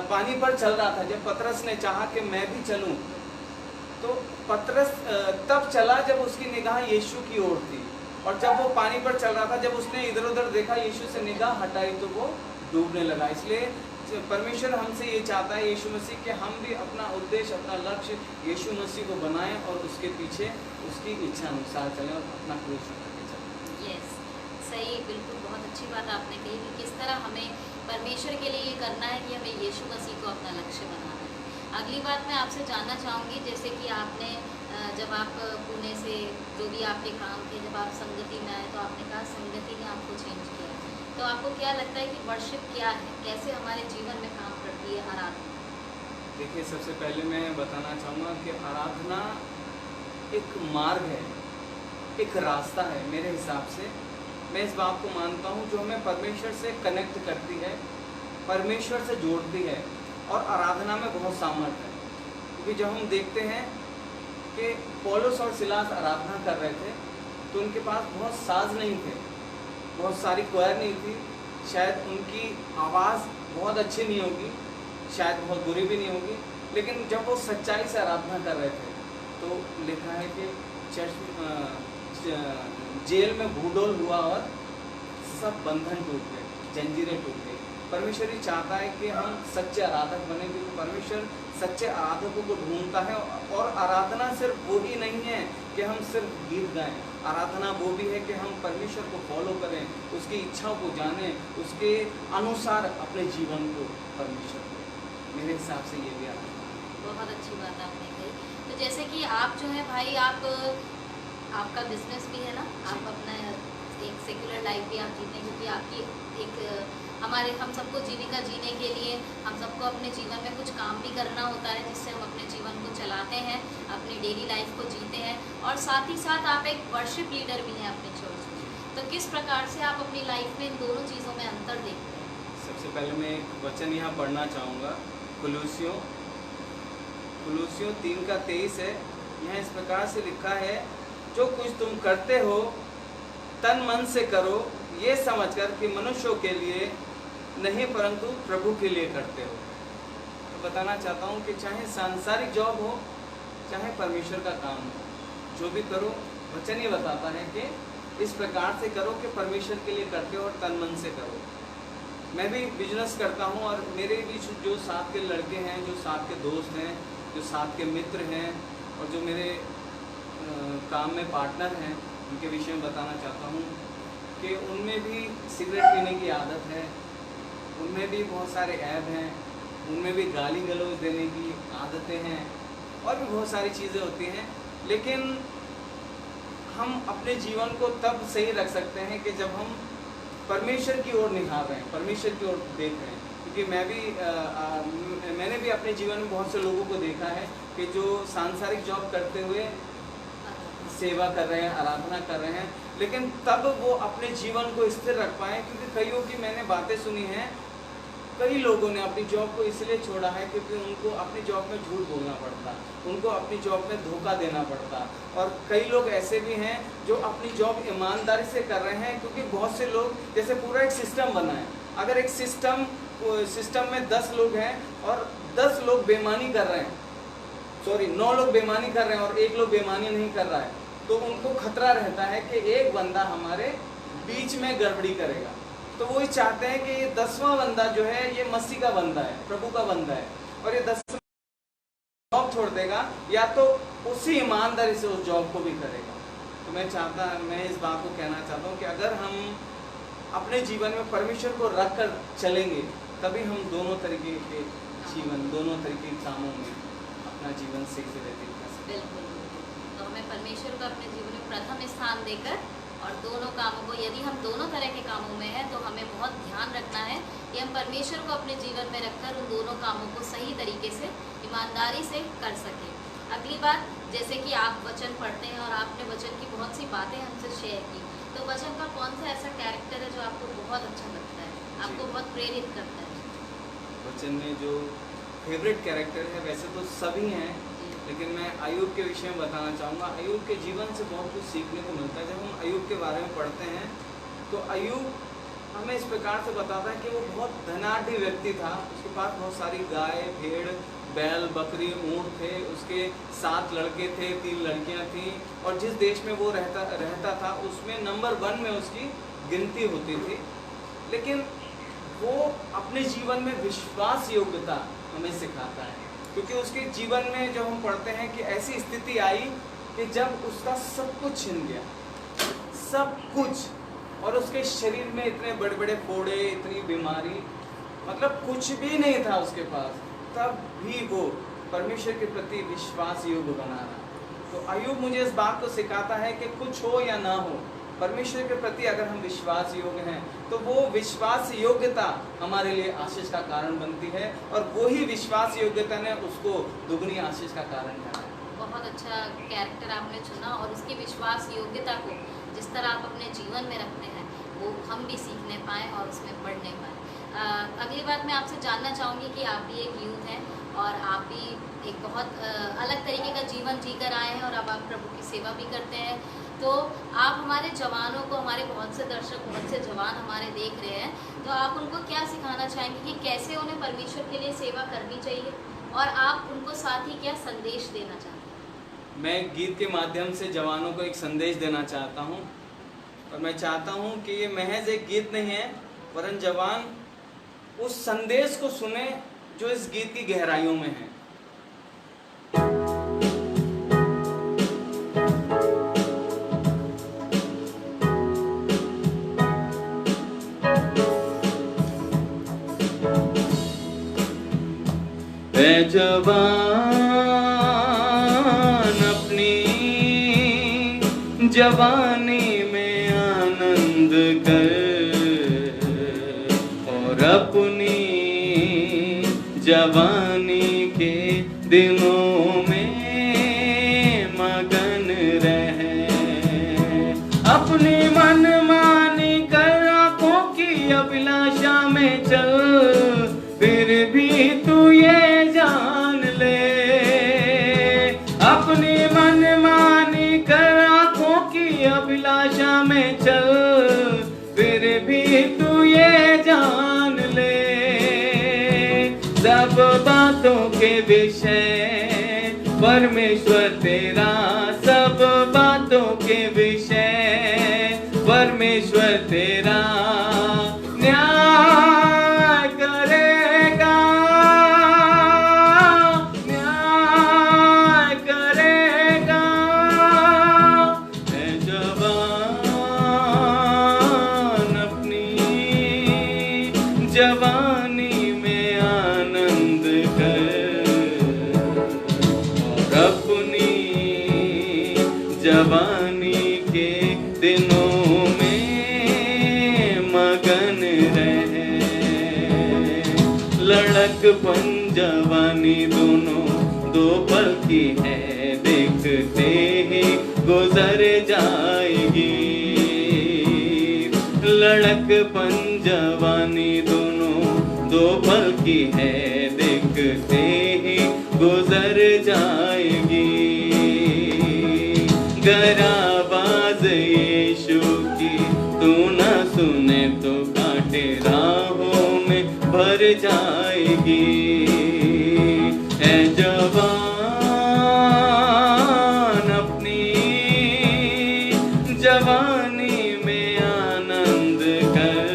पानी पर चल रहा था, जब पतरस ने चाहा कि मैं भी चलूं, तो पतरस तब चला जब उसकी निगाह यीशु की ओर थी। और जब वो पानी पर चल रहा था, जब उसने इधर उधर देखा, यीशु से निगाह हटाई तो वो डूबने लगा। इसलिए परमेश्वर हमसे ये चाहता है, यीशु मसीह, कि हम भी अपना उद्देश्य, अपना लक्ष्य यीशु मसीह को बनाएं और उसके पीछे उसकी इच्छा अनुसार चलें और अपना क्रूस करके चलें। यस, सही, बिल्कुल बहुत अच्छी बात आपने कही कि किस तरह हमें परमेश्वर के लिए ये करना है कि हमें यीशु मसीह को अपना लक्ष्य बनाना है। अगली बात मैं आपसे जानना चाहूँगी, जैसे कि आपने जब आप पुणे से जो भी आपके काम थे, जब आप संगति में आए तो आपने कहा संगति ने आपको चेंज किया, तो आपको क्या लगता है कि वर्शिप क्या है, कैसे हमारे जीवन में काम करती है आराधना? देखिए, सबसे पहले मैं बताना चाहूँगा कि आराधना एक मार्ग है, एक रास्ता है। मेरे हिसाब से मैं इस बात को मानता हूँ जो हमें परमेश्वर से कनेक्ट करती है, परमेश्वर से जोड़ती है। और आराधना में बहुत सामर्थ्य है, क्योंकि जब हम देखते हैं कि पौलुस और सिलास आराधना कर रहे थे तो उनके पास बहुत साज नहीं थे, बहुत सारी क्वायर नहीं थी, शायद उनकी आवाज़ बहुत अच्छी नहीं होगी, शायद बहुत बुरी भी नहीं होगी, लेकिन जब वो सच्चाई से आराधना कर रहे थे तो लिखा है कि जेल में भूडोल हुआ और सब बंधन टूट गए, जंजीरें टूट गई। परमेश्वर ही चाहता है कि हम सच्चे आराधक बने, क्योंकि परमेश्वर सच्चे आराधकों को ढूंढता है। और आराधना सिर्फ वो ही नहीं है कि हम सिर्फ गीत गाएं, आराधना वो भी है कि हम परमेश्वर को फॉलो करें, उसकी इच्छाओं को जानें, उसके अनुसार अपने जीवन को परमेश्वर को। मेरे हिसाब से ये भी आराधना। बहुत अच्छी बात आपने कही। तो जैसे कि आप जो है भाई, आपका बिजनेस भी है ना, आप अपना एक सेक्युलर लाइफ भी आप जीते हैं, क्योंकि आपकी एक हम सबको जीविका जीने के लिए हम सबको अपने जीवन में कुछ काम भी करना होता है, जिससे हम अपने जीवन को चलाते हैं, अपनी डेली लाइफ को जीते हैं। और साथ ही साथ आप एक वर्शिप लीडर भी हैं अपने चर्च में, तो किस प्रकार से आप अपनी लाइफ में इन दोनों चीज़ों में अंतर देखते हैं? सबसे पहले मैं एक वचन यहाँ पढ़ना चाहूँगा, कुलूसियों 3:23 है। यहाँ इस प्रकार से लिखा है, जो कुछ तुम करते हो तन मन से करो, ये समझकर कि मनुष्यों के लिए नहीं परंतु प्रभु के लिए करते हो। तो बताना चाहता हूँ कि चाहे सांसारिक जॉब हो, चाहे परमेश्वर का काम हो, जो भी करो, वचन ये बताता है कि इस प्रकार से करो कि परमेश्वर के लिए करते हो और तन मन से करो। मैं भी बिजनेस करता हूँ और मेरे बीच जो साथ के लड़के हैं, जो साथ के दोस्त हैं, जो साथ के मित्र हैं और जो मेरे काम में पार्टनर हैं, उनके विषय में बताना चाहता हूँ कि उनमें भी सिगरेट पीने की आदत है, उनमें भी बहुत सारे ऐब हैं, उनमें भी गाली गलौज देने की आदतें हैं और भी बहुत सारी चीज़ें होती हैं। लेकिन हम अपने जीवन को तब सही रख सकते हैं कि जब हम परमेश्वर की ओर निहार रहे हैं, परमेश्वर की ओर देख रहे हैं। क्योंकि मैंने भी अपने जीवन में बहुत से लोगों को देखा है कि जो सांसारिक जॉब करते हुए सेवा कर रहे हैं, आराधना कर रहे हैं, लेकिन तब वो अपने जीवन को स्थिर रख पाए। क्योंकि कईयों की मैंने बातें सुनी हैं, कई लोगों ने अपनी जॉब को इसलिए छोड़ा है क्योंकि उनको अपनी जॉब में झूठ बोलना पड़ता, उनको अपनी जॉब में धोखा देना पड़ता। और कई लोग ऐसे भी हैं जो अपनी जॉब ईमानदारी से कर रहे हैं, क्योंकि बहुत से लोग, जैसे पूरा एक सिस्टम बना है, अगर एक सिस्टम में 10 लोग हैं और 10 लोग बेईमानी कर रहे हैं, 9 लोग बेईमानी कर रहे हैं और 1 लोग बेईमानी नहीं कर रहा है, तो उनको खतरा रहता है कि एक बंदा हमारे बीच में गड़बड़ी करेगा। तो वो ही चाहते हैं कि ये 10वां बंदा जो है ये मसीह का बंदा है, प्रभु का बंदा है, और ये 10वां जॉब छोड़ देगा या तो उसी ईमानदारी से उस जॉब को भी करेगा। तो मैं इस बात को कहना चाहता हूँ कि अगर हम अपने जीवन में परमेश्वर को रख कर चलेंगे तभी हम दोनों तरीके के जीवन, दोनों तरीके के कामों में अपना जीवन सही से व्यतीत कर सकते हैं। बिल्कुल। तो हमें परमेश्वर को अपने जीवन में प्रथम स्थान देकर और दोनों कामों को, यदि हम दोनों तरह के कामों में हैं तो हमें बहुत ध्यान रखना है कि हम परमेश्वर को अपने जीवन में रखकर उन दोनों कामों को सही तरीके से ईमानदारी से कर सकें। अगली बात, जैसे कि आप वचन पढ़ते हैं और आपने वचन की बहुत सी बातें हमसे शेयर की, तो वचन का कौन सा ऐसा कैरेक्टर है जो आपको बहुत अच्छा लगता है, आपको बहुत प्रेरित करता है? वचन में जो फेवरेट कैरेक्टर है, वैसे तो सभी हैं, लेकिन मैं अय्यूब के विषय में बताना चाहूँगा। अय्यूब के जीवन से बहुत कुछ सीखने को मिलता है। जब हम अय्यूब के बारे में पढ़ते हैं तो अय्यूब हमें इस प्रकार से बताता है कि वो बहुत धनाढ्य व्यक्ति था। उसके पास बहुत सारी गाय, भेड़, बैल, बकरी, ऊँट थे, उसके 7 लड़के थे, 3 लड़कियाँ थीं, और जिस देश में वो रहता था उसमें नंबर 1 में उसकी गिनती होती थी। लेकिन वो अपने जीवन में विश्वास योग्यता हमें सिखाता है, क्योंकि उसके जीवन में जब हम पढ़ते हैं कि ऐसी स्थिति आई कि जब उसका सब कुछ छिन गया, सब कुछ, और उसके शरीर में इतने बड़े बड़े फोड़े, इतनी बीमारी, मतलब कुछ भी नहीं था उसके पास, तब भी वो परमेश्वर के प्रति विश्वास योग्य बना रहा। तो अय्यूब मुझे इस बात को सिखाता है कि कुछ हो या ना हो, परमेश्वर के प्रति अगर हम विश्वास योग्य हैं तो वो विश्वास योग्यता हमारे लिए आशीष का कारण बनती है, और वही विश्वास योग्यता ने उसको दुगनी आशीष का कारण बना। बहुत अच्छा कैरेक्टर आपने चुना, और उसकी विश्वास योग्यता को जिस तरह आप अपने जीवन में रखते हैं वो हम भी सीखने पाएँ और उसमें बढ़ने पाएँ। अगली बात मैं आपसे जानना चाहूँगी कि आप भी एक यूथ हैं और आप भी एक बहुत अलग तरीके का जीवन जीकर आए हैं और अब आप प्रभु की सेवा भी करते हैं। तो आप हमारे जवानों को, हमारे बहुत से दर्शक, बहुत से जवान हमारे देख रहे हैं, तो आप उनको क्या सिखाना चाहेंगे कि कैसे उन्हें परमेश्वर के लिए सेवा करनी चाहिए, और आप उनको साथ ही क्या संदेश देना चाहते हैं? मैं गीत के माध्यम से जवानों को एक संदेश देना चाहता हूँ, और मैं चाहता हूँ कि ये महज एक गीत नहीं है, वरन जवान उस संदेश को सुने जो इस गीत की गहराइयों में है। ऐ जवान अपनी जवानी में आनंद कर, और अपनी जवानी के दिनों में मगन रहे। अपनी मनमानी कर आँखों की अभिलाषा में चल, फिर भी तू ये जान ले। अपनी मनमानी कर आँखों की अभिलाषा में चल, फिर भी तू ये जान ले। सब बातों के विषय परमेश्वर तेरा, सब बातों के विषय परमेश्वर तेरा न्याय करेगा, न्याय करेगा। ऐ जवान अपनी जवानी में आनंद कर, और अपनी जवानी के दिनों में मगन रहे। लड़कपन जवानी दोनों दो पल की है, देखते ही गुजर जाएगी। लड़कपन जवानी दोनों दो पल की है, देखते ही गुजर जाएगी। गर आवाज़ यीशु की तू न सुने तो कांटे राहों में भर जाएगी। ऐ जवान अपनी जवानी में आनंद कर,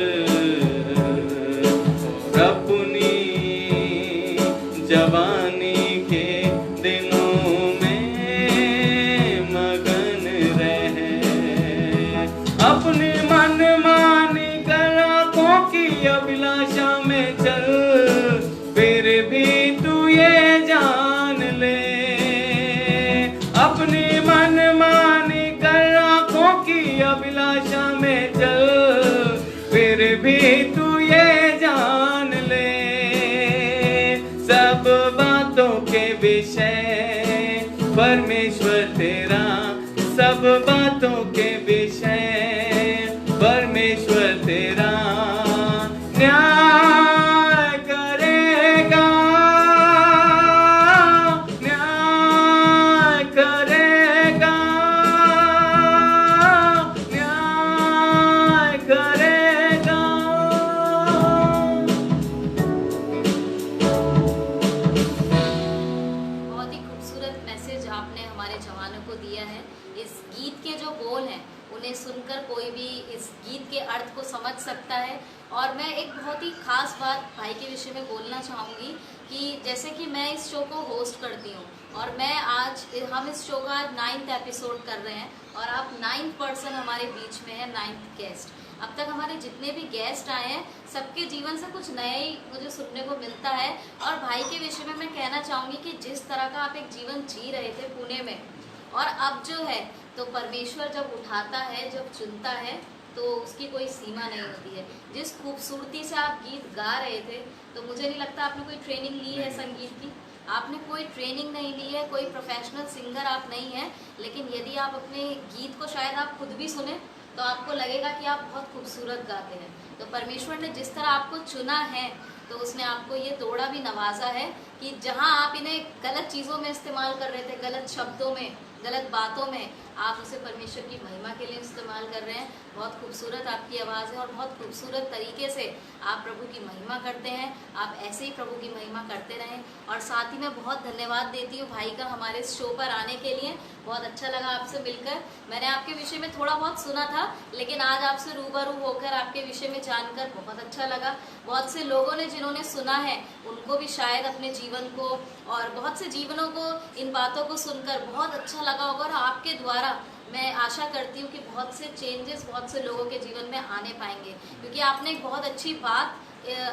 के विषय परमेश्वर तेरा, सब बातों के विषय परमेश्वर तेरा न्याय करेगा, न्याय करेगा, न्याय करेगा। बहुत ही खूबसूरत मैसेज आपने हमारे जवानों को दिया है। इस गीत के जो बोल हैं उन्हें सुनकर कोई भी इस गीत के अर्थ को समझ सकता है। और मैं एक बहुत ही खास बात भाई के विषय में बोलना चाहूँगी कि जैसे कि मैं इस शो को होस्ट करती हूँ और हम इस शो का 9th एपिसोड कर रहे हैं और आप 9th पर्सन हमारे बीच में है, 9th गेस्ट। अब तक हमारे जितने भी गेस्ट आए हैं सबके जीवन से कुछ नया ही मुझे सुनने को मिलता है। और भाई के विषय में मैं कहना चाहूँगी कि जिस तरह का आप एक जीवन जी रहे थे पुणे में, और अब जो है तो परमेश्वर जब उठाता है, जब चुनता है तो उसकी कोई सीमा नहीं होती है। जिस खूबसूरती से आप गीत गा रहे थे तो मुझे नहीं लगता आपने कोई ट्रेनिंग ली है संगीत की, आपने कोई ट्रेनिंग नहीं ली है, कोई प्रोफेशनल सिंगर आप नहीं हैं। लेकिन यदि आप अपने गीत को शायद आप खुद भी सुने तो आपको लगेगा कि आप बहुत खूबसूरत गाते हैं। तो परमेश्वर ने जिस तरह आपको चुना है तो उसने आपको ये तोड़ा भी नवाजा है कि जहां आप इन्हें गलत चीज़ों में इस्तेमाल कर रहे थे, गलत शब्दों में, गलत बातों में, आप उसे परमेश्वर की महिमा के लिए इस्तेमाल कर रहे हैं। बहुत खूबसूरत आपकी आवाज़ है और बहुत खूबसूरत तरीके से आप प्रभु की महिमा करते हैं। आप ऐसे ही प्रभु की महिमा करते रहें। और साथ ही मैं बहुत धन्यवाद देती हूँ भाई का हमारे इस शो पर आने के लिए। बहुत अच्छा लगा आपसे मिलकर। मैंने आपके विषय में थोड़ा बहुत सुना था लेकिन आज आपसे रूबरू होकर आपके विषय में जानकर बहुत अच्छा लगा। बहुत से लोगों ने जिन्होंने सुना है उनको भी शायद अपने जीवन को और बहुत से जीवनों को इन बातों को सुनकर बहुत अच्छा लगा होगा। और आपके द्वारा मैं आशा करती हूँ कि बहुत से चेंजेस बहुत से लोगों के जीवन में आने पाएंगे, क्योंकि आपने एक बहुत अच्छी बात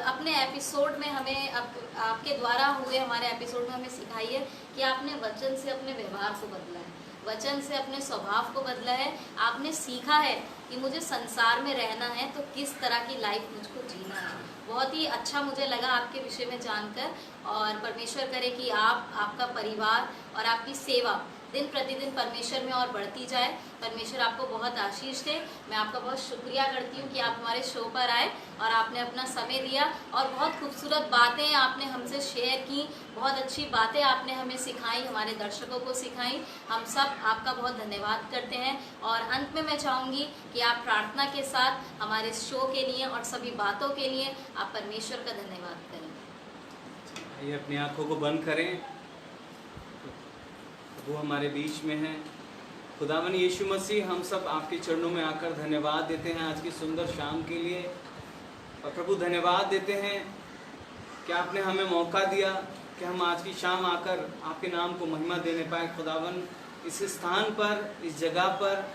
अपने एपिसोड में हमें आपके द्वारा हुए हमारे एपिसोड में हमें सिखाई है कि आपने वचन से अपने व्यवहार को बदला है, वचन से अपने स्वभाव को बदला है। आपने सीखा है कि मुझे संसार में रहना है तो किस तरह की लाइफ मुझको जीना है। बहुत ही अच्छा मुझे लगा आपके विषय में जानकर। और परमेश्वर करे कि आपका परिवार और आपकी सेवा दिन प्रतिदिन परमेश्वर में और बढ़ती जाए। परमेश्वर आपको बहुत आशीष दे। मैं आपका बहुत शुक्रिया करती हूँ कि आप हमारे शो पर आए और आपने अपना समय दिया और बहुत खूबसूरत बातें आपने हमसे शेयर की, बहुत अच्छी बातें आपने हमें सिखाई, हमारे दर्शकों को सिखाई। हम सब आपका बहुत धन्यवाद करते हैं। और अंत में मैं चाहूँगी कि आप प्रार्थना के साथ हमारे शो के लिए और सभी बातों के लिए आप परमेश्वर का धन्यवाद करें। ये अपनी आंखों को बंद करें। वो हमारे बीच में है। खुदावन यीशु मसीह, हम सब आपके चरणों में आकर धन्यवाद देते हैं आज की सुंदर शाम के लिए। और प्रभु धन्यवाद देते हैं कि आपने हमें मौका दिया कि हम आज की शाम आकर आपके नाम को महिमा देने पाए। खुदावन इस स्थान पर, इस जगह पर,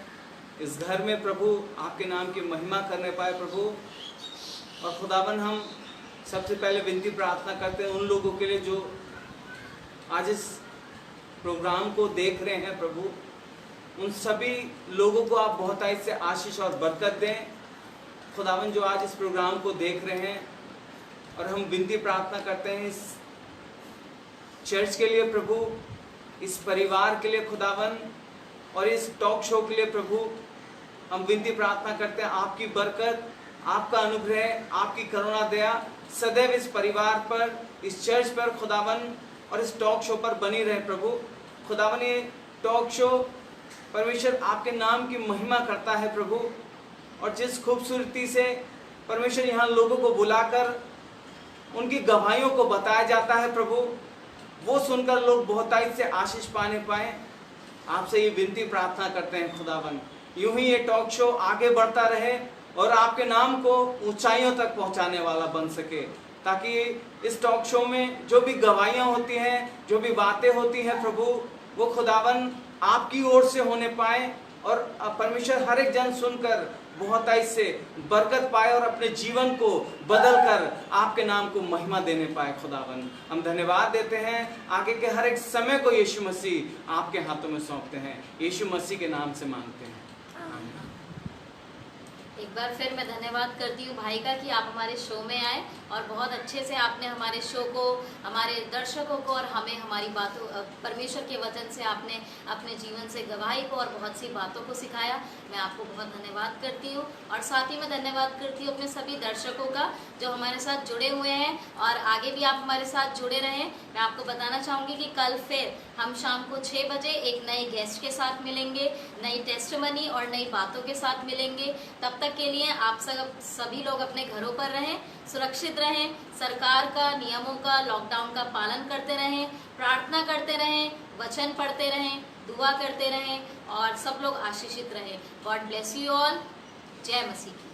इस घर में प्रभु आपके नाम की महिमा करने पाए प्रभु। और खुदावन हम सबसे पहले विनती प्रार्थना करते हैं उन लोगों के लिए जो आज इस प्रोग्राम को देख रहे हैं प्रभु, उन सभी लोगों को आप बहुत से आशीष और बरकत दें खुदावन जो आज इस प्रोग्राम को देख रहे हैं। और हम विनती प्रार्थना करते हैं इस चर्च के लिए प्रभु, इस परिवार के लिए खुदावन और इस टॉक शो के लिए प्रभु। हम विनती प्रार्थना करते हैं आपकी बरकत, आपका अनुग्रह, आपकी करुणा दया सदैव इस परिवार पर, इस चर्च पर खुदावन और इस टॉक शो पर बनी रहे प्रभु। खुदावन ये टॉक शो परमेश्वर आपके नाम की महिमा करता है प्रभु। और जिस खूबसूरती से परमेश्वर यहाँ लोगों को बुलाकर उनकी गवाहियों को बताया जाता है प्रभु, वो सुनकर लोग बहुतायत से आशीष पाने पाए। आपसे ये विनती प्रार्थना करते हैं खुदावन, यूं ही ये टॉक शो आगे बढ़ता रहे और आपके नाम को ऊंचाइयों तक पहुंचाने वाला बन सके, ताकि इस टॉक शो में जो भी गवाहियां होती हैं, जो भी बातें होती हैं प्रभु, वो खुदावन आपकी ओर से होने पाए और परमेश्वर हर एक जन सुनकर बहुतायत से बरकत पाए और अपने जीवन को बदलकर आपके नाम को महिमा देने पाए। खुदावन हम धन्यवाद देते हैं। आगे के हर एक समय को यीशु मसीह आपके हाथों में सौंपते हैं। यीशु मसीह के नाम से मांगते हैं। एक बार फिर मैं धन्यवाद करती हूँ भाई का कि आप हमारे शो में आए और बहुत अच्छे से आपने हमारे शो को, हमारे दर्शकों को और हमें हमारी बातों, परमेश्वर के वचन से आपने अपने जीवन से गवाही को और बहुत सी बातों को सिखाया। मैं आपको बहुत धन्यवाद करती हूँ और साथ ही मैं धन्यवाद करती हूँ अपने सभी दर्शकों का जो हमारे साथ जुड़े हुए हैं और आगे भी आप हमारे साथ जुड़े रहें। मैं आपको बताना चाहूँगी कि कल फिर हम शाम को 6 बजे एक नए गेस्ट के साथ मिलेंगे, नई टेस्टमनी और नई बातों के साथ मिलेंगे। तब तक के लिए आप सभी लोग अपने घरों पर रहें, सुरक्षित रहें, सरकार का नियमों का, लॉकडाउन का पालन करते रहें, प्रार्थना करते रहें, वचन पढ़ते रहें, दुआ करते रहें और सब लोग आशीषित रहें। God bless you all. जय मसीह।